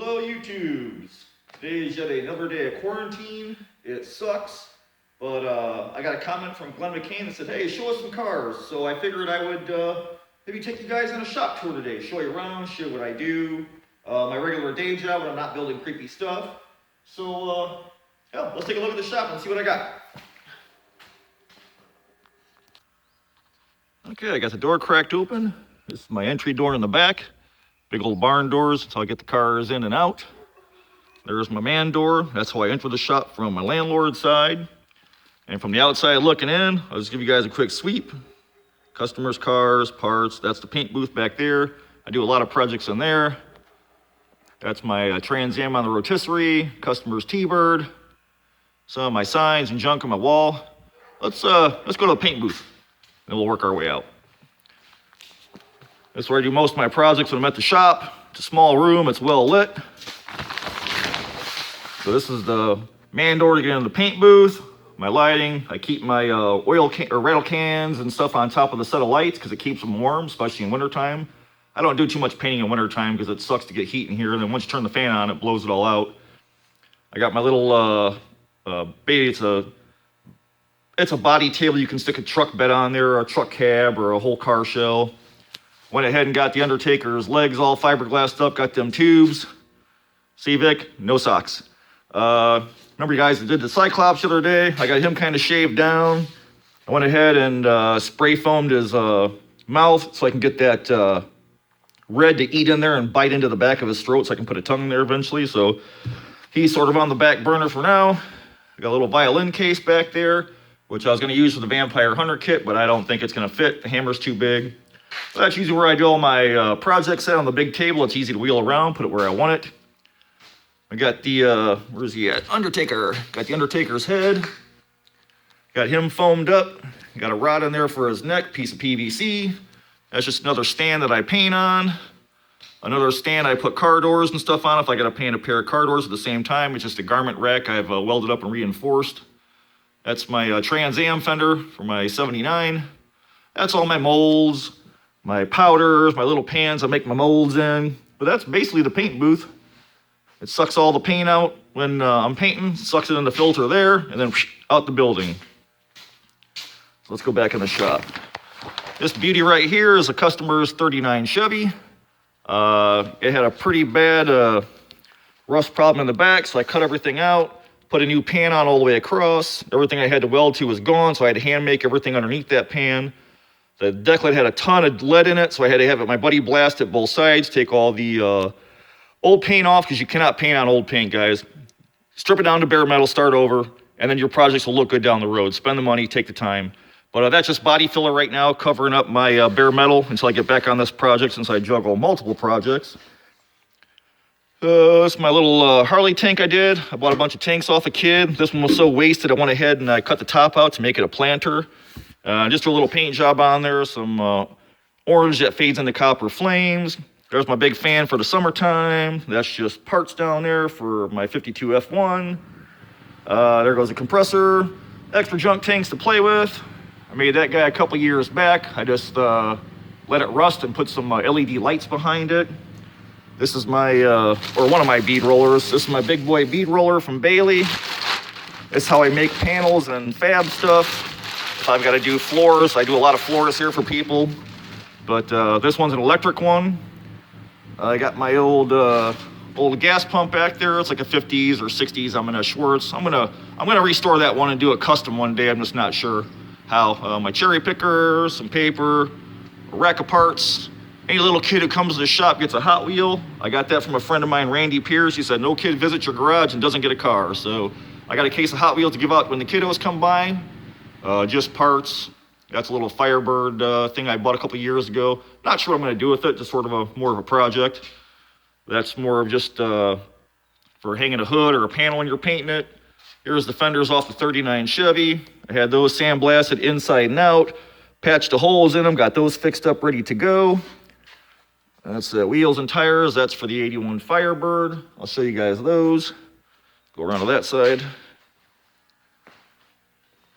Hello YouTubes! Today is yet another day of quarantine. It sucks, but I got a comment from Glenn McCain that said, hey, show us some cars. So I figured I would maybe take you guys on a shop tour today, show you around, show you what I do, my regular day job when I'm not building creepy stuff. So yeah, let's take a look at the shop and see what I got. Okay, I got the door cracked open. This is my entry door in the back. Big old barn doors, that's how I get the cars in and out. There's my man door. That's how I enter the shop from my landlord's side. And from the outside looking in, I'll just give you guys a quick sweep. Customers, cars, parts. That's the paint booth back there. I do a lot of projects in there. That's my Trans Am on the rotisserie, customer's T-Bird, some of my signs and junk on my wall. Let's go to the paint booth, and we'll work our way out. That's where I do most of my projects when I'm at the shop. It's a small room, it's well lit. So this is the man door to get into the paint booth. My lighting, I keep my rattle cans and stuff on top of the set of lights because it keeps them warm, especially in wintertime. I don't do too much painting in wintertime because it sucks to get heat in here, and then once you turn the fan on, it blows it all out. I got my little, it's a body table. You can stick a truck bed on there, or a truck cab, or a whole car shell. Went ahead and got the Undertaker's legs all fiberglassed up, got them tubes. See, Vic? No socks. Remember you guys that did the Cyclops the other day? I got him kind of shaved down. I went ahead and spray foamed his mouth so I can get that red to eat in there and bite into the back of his throat so I can put a tongue in there eventually. So he's sort of on the back burner for now. I got a little violin case back there, which I was going to use for the Vampire Hunter kit, but I don't think it's going to fit. The hammer's too big. So that's usually where I do all my projects at on the big table. It's easy to wheel around, put it where I want it. I got the, where's he at? Undertaker. Got the Undertaker's head. Got him foamed up. Got a rod in there for his neck, piece of PVC. That's just another stand that I paint on. Another stand I put car doors and stuff on if I got to paint a pair of car doors at the same time. It's just a garment rack I've welded up and reinforced. That's my Trans Am fender for my 79. That's all my molds, my powders, my little pans I make my molds in. But that's basically the paint booth. It sucks all the paint out when I'm painting, sucks it in the filter there, and then out the building. So let's go back in the shop. This beauty right here is a customer's 39 Chevy. It had a pretty bad rust problem in the back, so I cut everything out, put a new pan on all the way across. Everything I had to weld to was gone, so I had to hand make everything underneath that pan. The deck lid had a ton of lead in it, so I had to have my buddy blast it both sides, take all the old paint off, because you cannot paint on old paint, guys. Strip it down to bare metal, start over, and then your projects will look good down the road. Spend the money, take the time. But that's just body filler right now, covering up my bare metal until I get back on this project, since I juggle multiple projects. This is my little Harley tank I did. I bought a bunch of tanks off a kid. This one was so wasted, I went ahead and I cut the top out to make it a planter. Just a little paint job on there, some orange that fades into copper flames. There's my big fan for the summertime. That's just parts down there for my 52 F1. There goes the compressor. Extra junk tanks to play with. I made that guy a couple years back. I just let it rust and put some LED lights behind it. This is my, or one of my bead rollers. This is my big boy bead roller from Bailey. This is how I make panels and fab stuff. If I've got to do floors, I do a lot of floors here for people. But this one's an electric one. I got my old gas pump back there. It's like a 50s or 60s. I'm in a Schwartz. I'm gonna restore that one and do it custom one day. I'm just not sure how. My cherry picker, some paper, a rack of parts. Any little kid who comes to the shop gets a Hot Wheel. I got that from a friend of mine, Randy Pierce. He said no kid visits your garage and doesn't get a car. So I got a case of Hot Wheels to give out when the kiddos come by. Just parts. That's a little Firebird thing I bought a couple years ago. Not sure what I'm going to do with it. Just sort of more of a project. That's more of just for hanging a hood or a panel when you're painting it. Here's the fenders off the 39 Chevy. I had those sandblasted inside and out. Patched the holes in them. Got those fixed up, ready to go. That's the wheels and tires. That's for the 81 Firebird. I'll show you guys those. Go around to that side.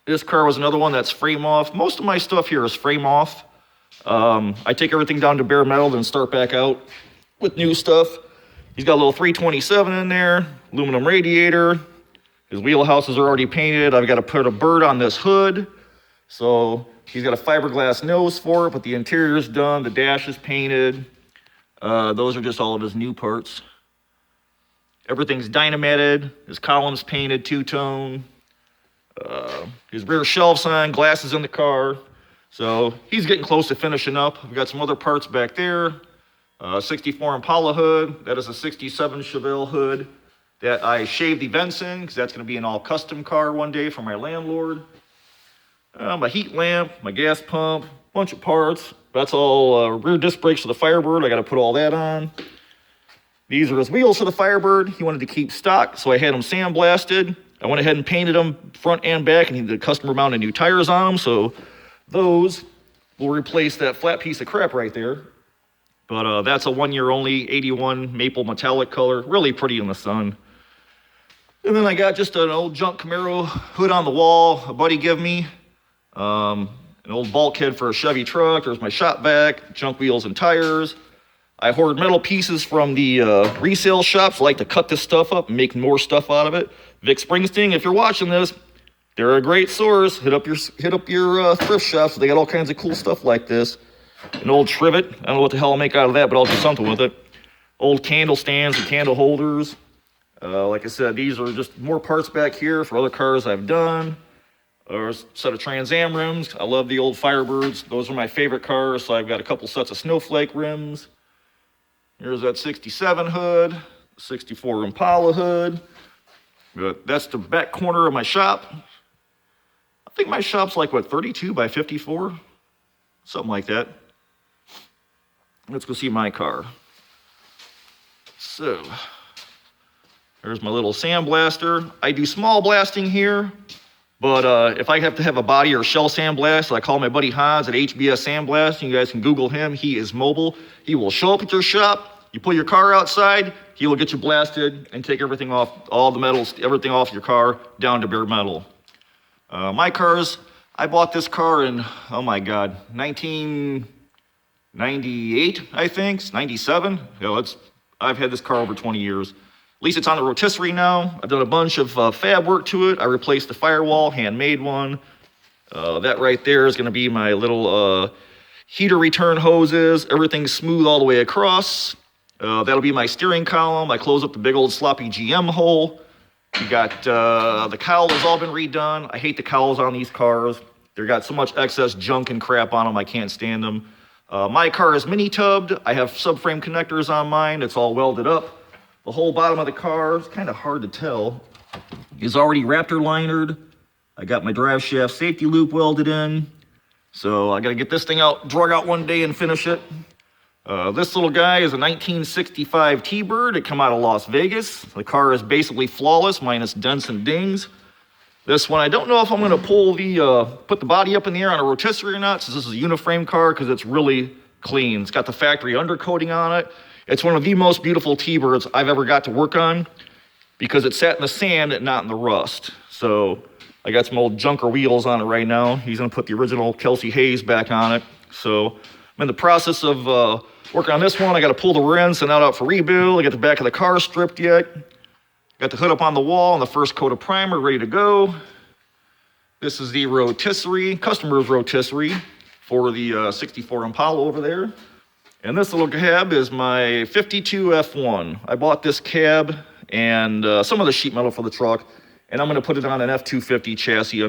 This car was another one that's frame off. Most of my stuff here is frame off. I take everything down to bare metal, then start back out with new stuff. He's got a little 327 in there, aluminum radiator. His wheelhouses are already painted. I've got to put a bird on this hood. So he's got a fiberglass nose for it, but the interior's done. The dash is painted. Those are just all of his new parts. Everything's dynamated. His column's painted two-tone. His rear shelves on, glasses in the car. So he's getting close to finishing up. We've got some other parts back there. 64 Impala hood. That is a 67 Chevelle hood that I shaved the vents in because that's going to be an all-custom car one day for my landlord. My heat lamp, my gas pump, bunch of parts. That's all rear disc brakes for the Firebird. I got to put all that on. These are his wheels for the Firebird. He wanted to keep stock, so I had them sandblasted. I went ahead and painted them front and back, and the customer mounted new tires on them, so those will replace that flat piece of crap right there. But that's a 1 year only, 81 maple metallic color, really pretty in the sun. And then I got just an old junk Camaro hood on the wall a buddy gave me. An old bulkhead for a Chevy truck. There's my shop vac, junk wheels and tires. I hoard metal pieces from the resale shops. I like to cut this stuff up and make more stuff out of it. Vic Springsteen, if you're watching this, they're a great source. Hit up your thrift shops. They got all kinds of cool stuff like this. An old trivet. I don't know what the hell I'll make out of that, but I'll do something with it. Old candle stands and candle holders. Like I said, these are just more parts back here for other cars I've done. Or a set of Trans Am rims. I love the old Firebirds. Those are my favorite cars, so I've got a couple sets of Snowflake rims. Here's that 67 hood, 64 Impala hood. But that's the back corner of my shop. I think my shop's like, what, 32 by 54? Something like that. Let's go see my car. So, there's my little sandblaster. I do small blasting here, but if I have to have a body or shell sandblast, I call my buddy Hans at HBS Sandblast. You guys can Google him. He is mobile. He will show up at your shop. You pull your car outside, he will get you blasted and take everything off, all the metals, everything off your car down to bare metal. My cars, I bought this car in, oh my God, 1998, I think, 97. I've had this car over 20 years. At least it's on the rotisserie now. I've done a bunch of fab work to it. I replaced the firewall, handmade one. That right there is gonna be my little heater return hoses. Everything's smooth all the way across. That'll be my steering column. I close up the big old sloppy GM hole. You got the cowl has all been redone. I hate the cowls on these cars. They've got so much excess junk and crap on them, I can't stand them. My car is mini tubbed. I have subframe connectors on mine. It's all welded up. The whole bottom of the car, it's kind of hard to tell, is already Raptor linered. I got my drive shaft safety loop welded in. So I gotta get this thing out, drug out one day and finish it. This little guy is a 1965 T-Bird. It came out of Las Vegas. The car is basically flawless, minus dents and dings. This one, I don't know if I'm going to put the body up in the air on a rotisserie or not, since this is a uniframe car, because it's really clean. It's got the factory undercoating on it. It's one of the most beautiful T-Birds I've ever got to work on, because it sat in the sand and not in the rust. So I got some old junker wheels on it right now. He's going to put the original Kelsey Hayes back on it. So I'm in the process of working on this one. I got to pull the rear end, send that out for rebuild. I got the back of the car stripped yet. Got the hood up on the wall and the first coat of primer ready to go. This is the rotisserie, customer's rotisserie for the 64 Impala over there. And this little cab is my 52 F1. I bought this cab and some of the sheet metal for the truck, and I'm going to put it on an F250 chassis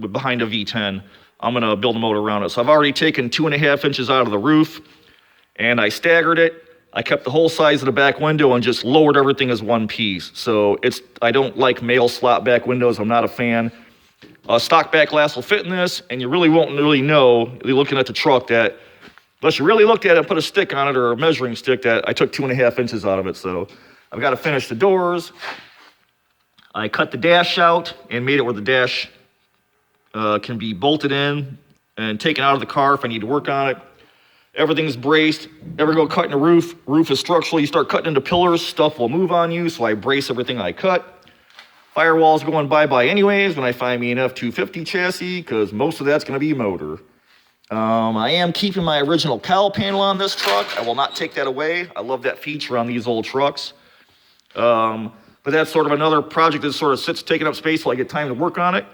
behind a V10. I'm going to build a motor around it. So I've already taken 2.5 inches out of the roof, and I staggered it. I kept the whole size of the back window and just lowered everything as one piece. So I don't like male slot back windows. I'm not a fan. Stock back glass will fit in this, and you really won't know, looking at the truck, that unless you really looked at it and put a stick on it or a measuring stick, that I took 2.5 inches out of it. So I've got to finish the doors. I cut the dash out and made it where the dash can be bolted in and taken out of the car if I need to work on it. Everything's braced. Ever go cutting a roof? Roof is structural. You start cutting into pillars, stuff will move on you, so I brace everything I cut. Firewall's going bye-bye anyways when I find me an F250 chassis, because most of that's going to be motor. I am keeping my original cowl panel on this truck. I will not take that away. I love that feature on these old trucks. But that's sort of another project that sort of sits taking up space till I get time to work on it.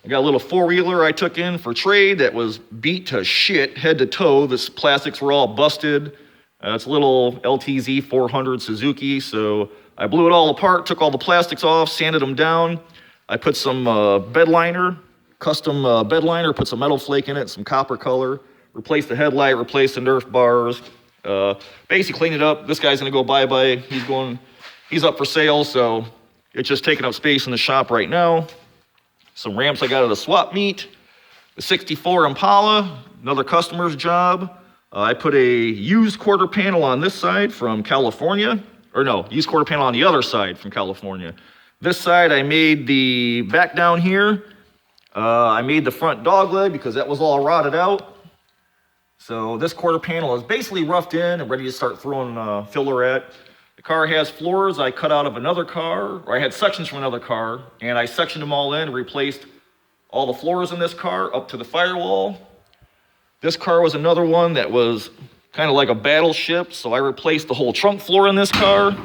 I got a little four-wheeler I took in for trade that was beat to shit, head to toe. The plastics were all busted. It's a little LTZ 400 Suzuki, so I blew it all apart, took all the plastics off, sanded them down. I put some bed liner, custom bed liner, put some metal flake in it, some copper color, replaced the headlight, replaced the Nerf bars, basically cleaned it up. This guy's gonna go bye-bye. He's up for sale, so it's just taking up space in the shop right now. Some ramps I got at a swap meet. The 64 Impala, another customer's job. I put a used quarter panel on this side from California. Or no, used quarter panel on the other side from California. This side I made the back down here. I made the front dog leg because that was all rotted out. So this quarter panel is basically roughed in and ready to start throwing filler at. The car has floors I cut out of another car, or I had sections from another car, and I sectioned them all in and replaced all the floors in this car up to the firewall. This car was another one that was kind of like a battleship, so I replaced the whole trunk floor in this car.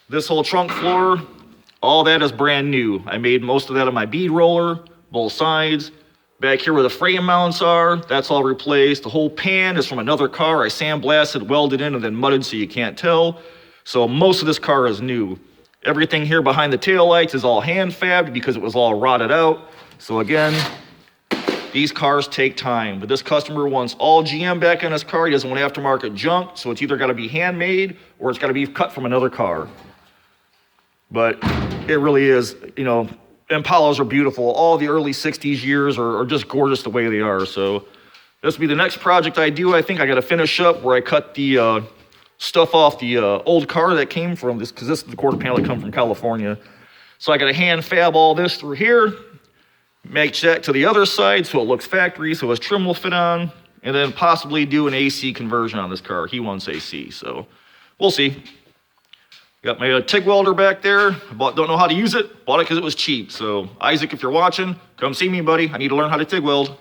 This whole trunk floor, all that is brand new. I made most of that on my bead roller, both sides. Back here where the frame mounts are, that's all replaced. The whole pan is from another car. I sandblasted, welded in, and then mudded so you can't tell. So most of this car is new. Everything here behind the taillights is all hand fabbed because it was all rotted out. So again, these cars take time, but this customer wants all GM back in his car. He doesn't want aftermarket junk, so it's either got to be handmade or it's got to be cut from another car. But it really is, Impalas are beautiful. All the early 60s years are just gorgeous the way they are. So this will be the next project I do. I think I got to finish up where I cut the stuff off the old car that came from this, because this is the quarter panel that come from California. So I got to hand fab all this through here, match that to the other side so it looks factory, so his trim will fit on, and then possibly do an AC conversion on this car. He wants AC, so we'll see. Got my TIG welder back there. Don't know how to use it. Bought it because it was cheap. So Isaac, if you're watching, come see me, buddy. I need to learn how to TIG weld.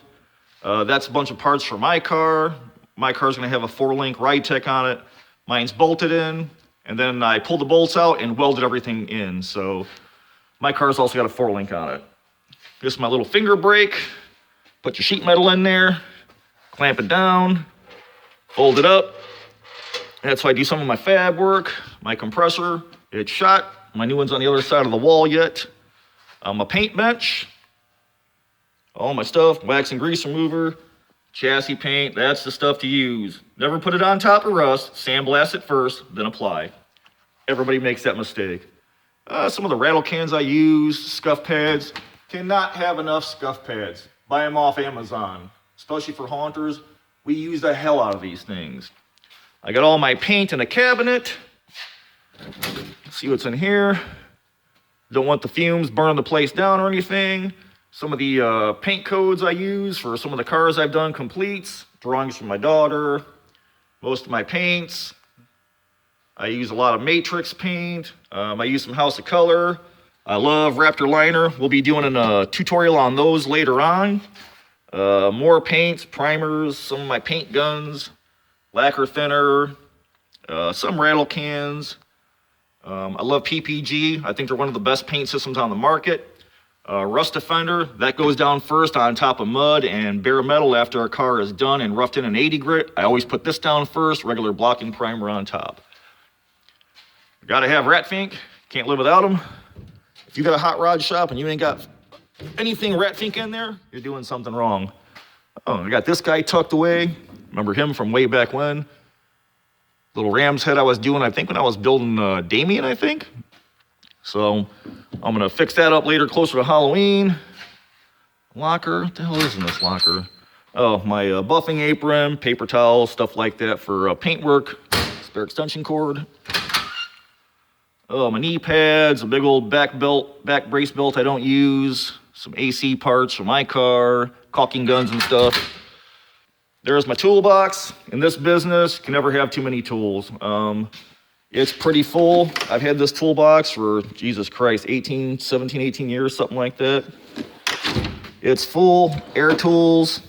That's a bunch of parts for my car. My car's gonna have a 4-link ride tech on it. Mine's bolted in, and then I pulled the bolts out and welded everything in. So my car's also got a 4-link on it. This is my little finger brake. Put your sheet metal in there, clamp it down, fold it up. That's how I do some of my fab work. My compressor, it's shot. My new one's on the other side of the wall yet. My paint bench, all my stuff, wax and grease remover, chassis paint, that's the stuff to use. Never put it on top of rust, sandblast it first, then apply. Everybody makes that mistake. Some of the rattle cans I use, scuff pads. Cannot have enough scuff pads. Buy them off Amazon, especially for haunters. We use the hell out of these things. I got all my paint in a cabinet. See what's in here. Don't want the fumes burning the place down or anything. Some of the paint codes I use for some of the cars I've done completes. Drawings from my daughter. Most of my paints. I use a lot of matrix paint. I use some House of Color. I love Raptor liner. We'll be doing a tutorial on those later on. More paints, primers, some of my paint guns, lacquer thinner, some rattle cans. I love PPG. I think they're one of the best paint systems on the market. Rust Defender, that goes down first on top of mud and bare metal after a car is done and roughed in an 80 grit. I always put this down first, regular blocking primer on top. Gotta have rat fink, can't live without them. If you got a hot rod shop and you ain't got anything rat fink in there, you're doing something wrong. Oh, I got this guy tucked away. Remember him from way back when? Little ram's head I was doing, I think when I was building Damien, I think. So I'm gonna fix that up later, closer to Halloween. Locker, what the hell is in this locker? Oh, my buffing apron, paper towels, stuff like that for paint work, spare extension cord. Oh, my knee pads, a big old back brace belt I don't use, some AC parts for my car, caulking guns and stuff. There's my toolbox. In this business, you can never have too many tools. It's pretty full. I've had this toolbox for, Jesus Christ, 17, 18 years, something like that. It's full, air tools,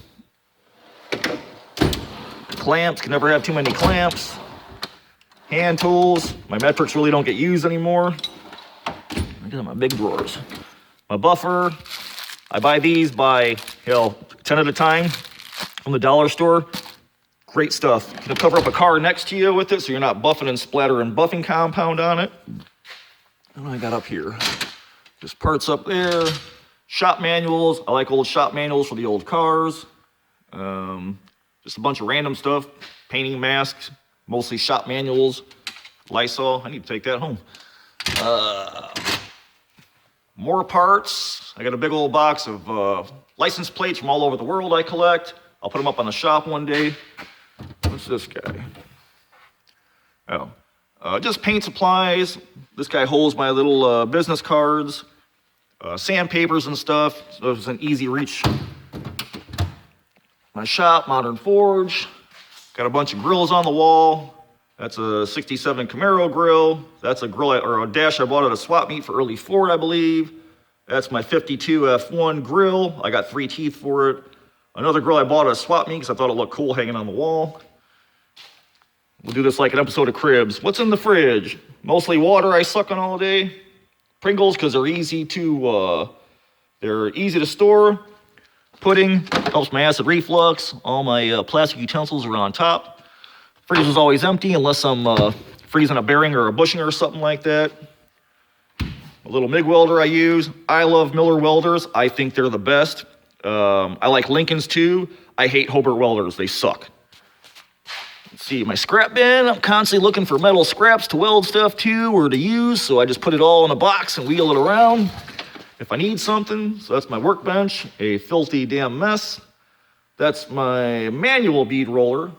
clamps, can never have too many clamps. Hand tools. My metrics really don't get used anymore. Look at my big drawers. My buffer. I buy these by 10 at a time from the dollar store. Great stuff. You can cover up a car next to you with it so you're not buffing and splattering buffing compound on it. What do I got up here? Just parts up there. Shop manuals. I like old shop manuals for the old cars. Just a bunch of random stuff. Painting masks. Mostly shop manuals. Lysol. I need to take that home. More parts. I got a big old box of license plates from all over the world I collect. I'll put them up on the shop one day. What's this guy? Oh, just paint supplies. This guy holds my little business cards, sandpapers and stuff. So it's an easy reach. My shop, Modern Forge. Got a bunch of grills on the wall. That's a 67 Camaro grill. That's a grill or a dash I bought at a swap meet for early Ford, I believe. That's my 52 F1 grill. I got 3 teeth for it. Another grill I bought at a swap meet because I thought it looked cool hanging on the wall. We'll do this like an episode of Cribs. What's in the fridge? Mostly water I suck on all day. Pringles because they're easy to store. Pudding helps my acid reflux. All my plastic utensils are on top. Freezer is always empty unless I'm freezing a bearing or a bushing or something like that. A little MIG welder I use. I love Miller welders. I think they're the best. I like Lincolns too. I hate Hobart welders. They suck. Let's see, my scrap bin. I'm constantly looking for metal scraps to weld stuff to or to use, so I just put it all in a box and wheel it around if I need something. So that's my workbench, a filthy damn mess. That's my manual bead roller.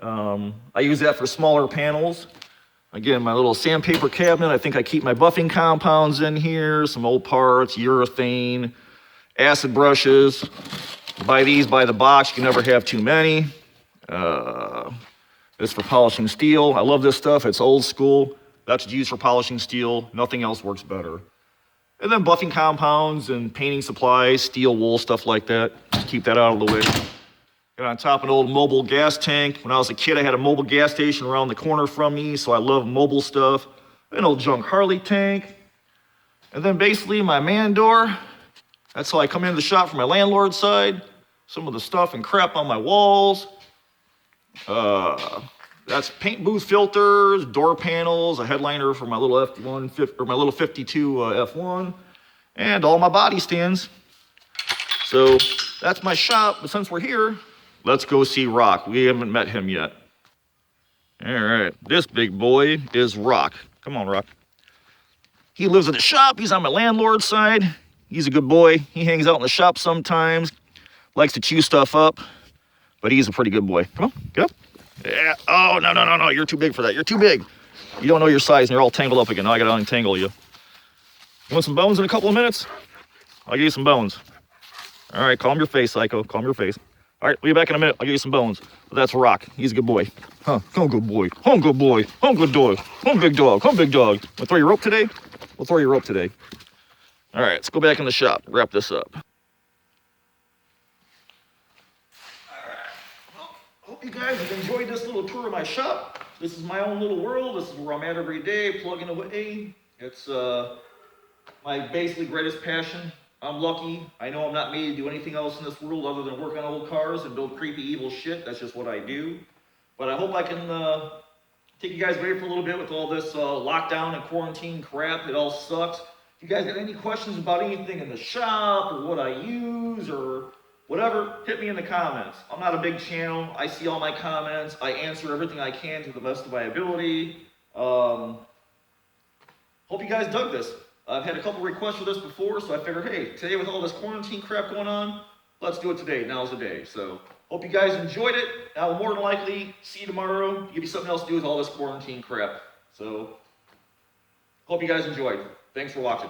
I use that for smaller panels. Again, my little sandpaper cabinet. I think I keep my buffing compounds in here, some old parts, urethane, acid brushes. Buy these by the box. You can never have too many. This for polishing steel. I love this stuff. It's old school. That's used for polishing steel. Nothing else works better. And then buffing compounds and painting supplies, steel wool, stuff like that. Just keep that out of the way. Got on top an old mobile gas tank. When I was a kid, I had a mobile gas station around the corner from me, so I love mobile stuff. An old junk Harley tank. And then basically my man door. That's how I come into the shop from my landlord's side. Some of the stuff and crap on my walls. That's paint booth filters, door panels, a headliner for my little F1 or my little 52 F1, and all my body stands. So that's my shop. But since we're here, let's go see Rock. We haven't met him yet. All right, this big boy is Rock. Come on, Rock. He lives in the shop. He's on my landlord's side. He's a good boy. He hangs out in the shop sometimes. Likes to chew stuff up, but he's a pretty good boy. Come on, get up. Yeah. Oh, no. You're too big for that. You're too big. You don't know your size, and you're all tangled up again. Now I got to untangle you. You want some bones in a couple of minutes? I'll give you some bones. All right, calm your face, Psycho. Calm your face. All right, we'll be back in a minute. I'll give you some bones. But that's Rock. He's a good boy. Huh, come good boy. Come good boy. Come good dog. Come big dog. Come big dog. Want to throw your rope today? We'll throw your rope today. All right, let's go back in the shop. Wrap this up. Hope you guys have enjoyed this little tour of my shop. This is my own little world. This is where I'm at every day, plugging away. It's my basically greatest passion. I'm lucky. I know I'm not made to do anything else in this world other than work on old cars and build creepy, evil shit. That's just what I do. But I hope I can take you guys away for a little bit with all this lockdown and quarantine crap. It all sucks. If you guys got any questions about anything in the shop or what I use or whatever, hit me in the comments. I'm not a big channel. I see all my comments. I answer everything I can to the best of my ability. Hope you guys dug this. I've had a couple requests for this before, so I figured, hey, today with all this quarantine crap going on, let's do it today. Now's the day. So hope you guys enjoyed it. I will more than likely see you tomorrow. Give you something else to do with all this quarantine crap. So hope you guys enjoyed. Thanks for watching.